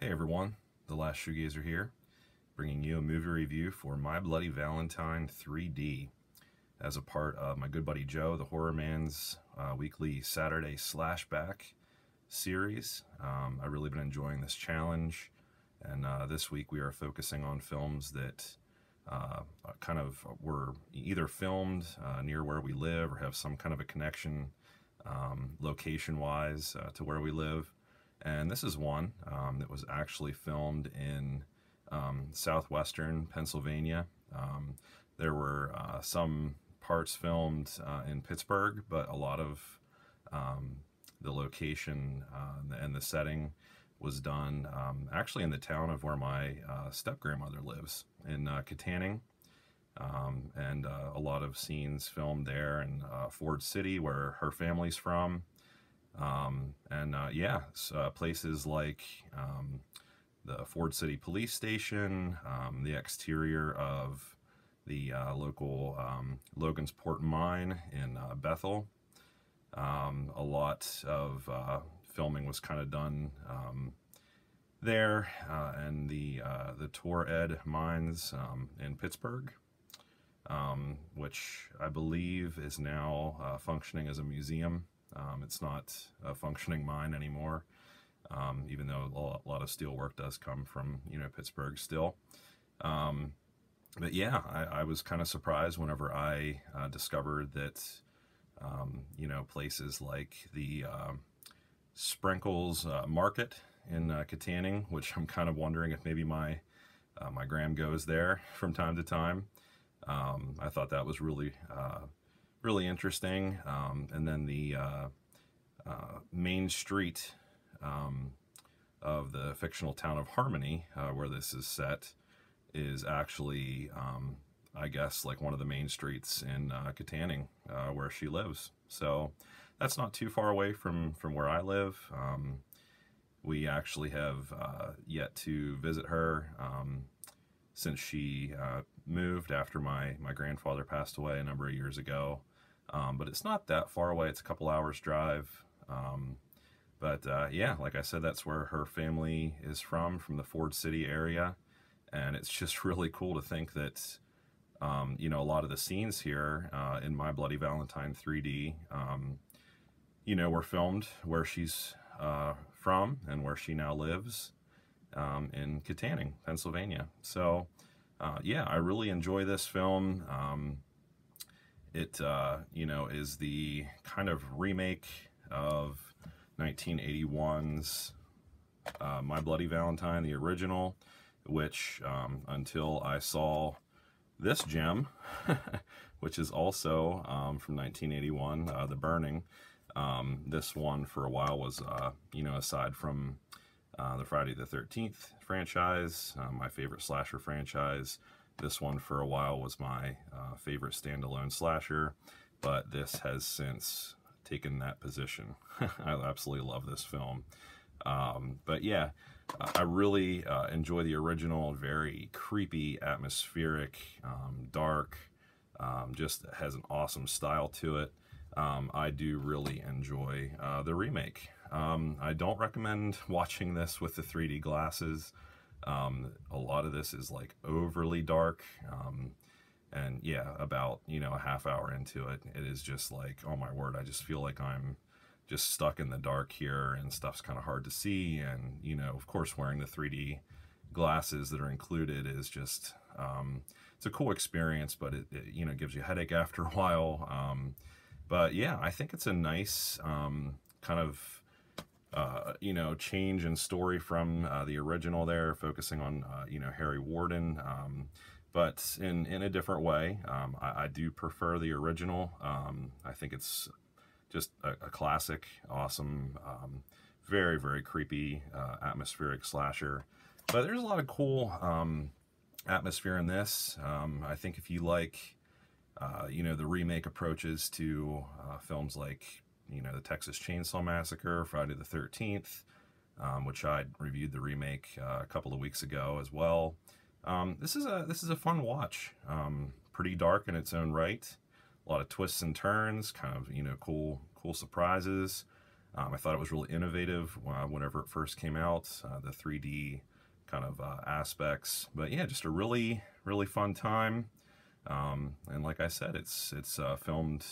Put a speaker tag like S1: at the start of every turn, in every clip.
S1: Hey everyone, the last Shoegazer here, bringing you a movie review for My Bloody Valentine 3D as a part of my good buddy Joe, TheHORRORman's weekly Saturday Slashback series. I've really been enjoying this challenge, and this week we are focusing on films that kind of were either filmed near where we live or have some kind of a connection location-wise to where we live. And this is one that was actually filmed in southwestern Pennsylvania. There were some parts filmed in Pittsburgh, but a lot of the location and the setting was done actually in the town of where my step-grandmother lives, in Katanning. And a lot of scenes filmed there in Ford City, where her family's from. Places like the Ford City Police Station, the exterior of the local Logansport Mine in Bethel. A lot of filming was kind of done there, and the Tor-Ed mines in Pittsburgh, which I believe is now functioning as a museum. It's not a functioning mine anymore, even though a lot of steel work does come from, Pittsburgh still. But yeah, I was kind of surprised whenever I discovered that, places like the Sprinkles Market in Katanning, which I'm kind of wondering if maybe my gram goes there from time to time. I thought that was really interesting. And then the main street of the fictional town of Harmony, where this is set, is actually, I guess, like one of the main streets in Katanning, where she lives. So that's not too far away from where I live. We actually have yet to visit her since she moved after my grandfather passed away a number of years ago. But it's not that far away. It's a couple hours drive. Yeah, like I said, that's where her family is from the Ford City area. And it's just really cool to think that, a lot of the scenes here in My Bloody Valentine 3D, were filmed where she's from and where she now lives, in Katanning, Pennsylvania. So, yeah, I really enjoy this film. It, is the kind of remake of 1981's My Bloody Valentine, the original, which, until I saw this gem, which is also from 1981, The Burning, this one for a while was, aside from the Friday the 13th franchise, my favorite slasher franchise, this one for a while was my favorite standalone slasher, but this has since taken that position. I absolutely love this film. But yeah, I really enjoy the original. Very creepy, atmospheric, dark, just has an awesome style to it. I do really enjoy the remake. I don't recommend watching this with the 3D glasses. A lot of this is like overly dark, and yeah, about, a half hour into it, it is just like, oh my word, I just feel like I'm just stuck in the dark here, and stuff's kind of hard to see. And, of course, wearing the 3D glasses that are included is just, it's a cool experience, but it gives you a headache after a while. But yeah, I think it's a nice kind of change in story from the original there, focusing on, Harry Warden, but in a different way. I do prefer the original. I think it's just a classic, awesome, very, very creepy, atmospheric slasher. But there's a lot of cool atmosphere in this. I think if you like, the remake approaches to films like, the Texas Chainsaw Massacre, Friday the 13th, which I reviewed the remake a couple of weeks ago as well. This is a fun watch. Pretty dark in its own right. A lot of twists and turns, kind of, cool surprises. I thought it was really innovative whenever it first came out, the 3D kind of aspects. But yeah, just a really, really fun time. And like I said, it's filmed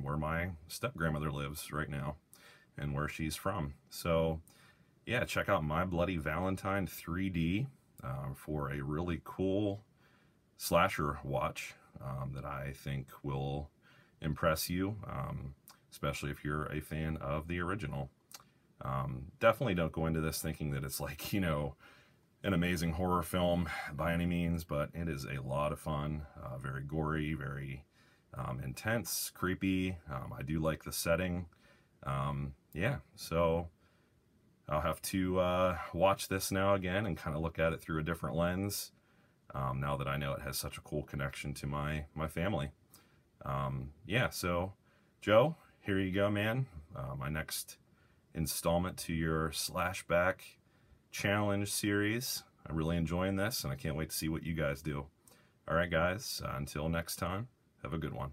S1: where my step-grandmother lives right now and where she's from. So yeah, check out My Bloody Valentine 3D for a really cool slasher watch that I think will impress you, especially if you're a fan of the original. Definitely don't go into this thinking that it's like, you know, an amazing horror film by any means, but it is a lot of fun, very gory, very intense, creepy. I do like the setting. Yeah, so I'll have to watch this now again and kind of look at it through a different lens, now that I know it has such a cool connection to my family. Yeah, so Joe, here you go, man. My next installment to your Slashback challenge series. I'm really enjoying this, and I can't wait to see what you guys do. All right, guys, until next time, have a good one.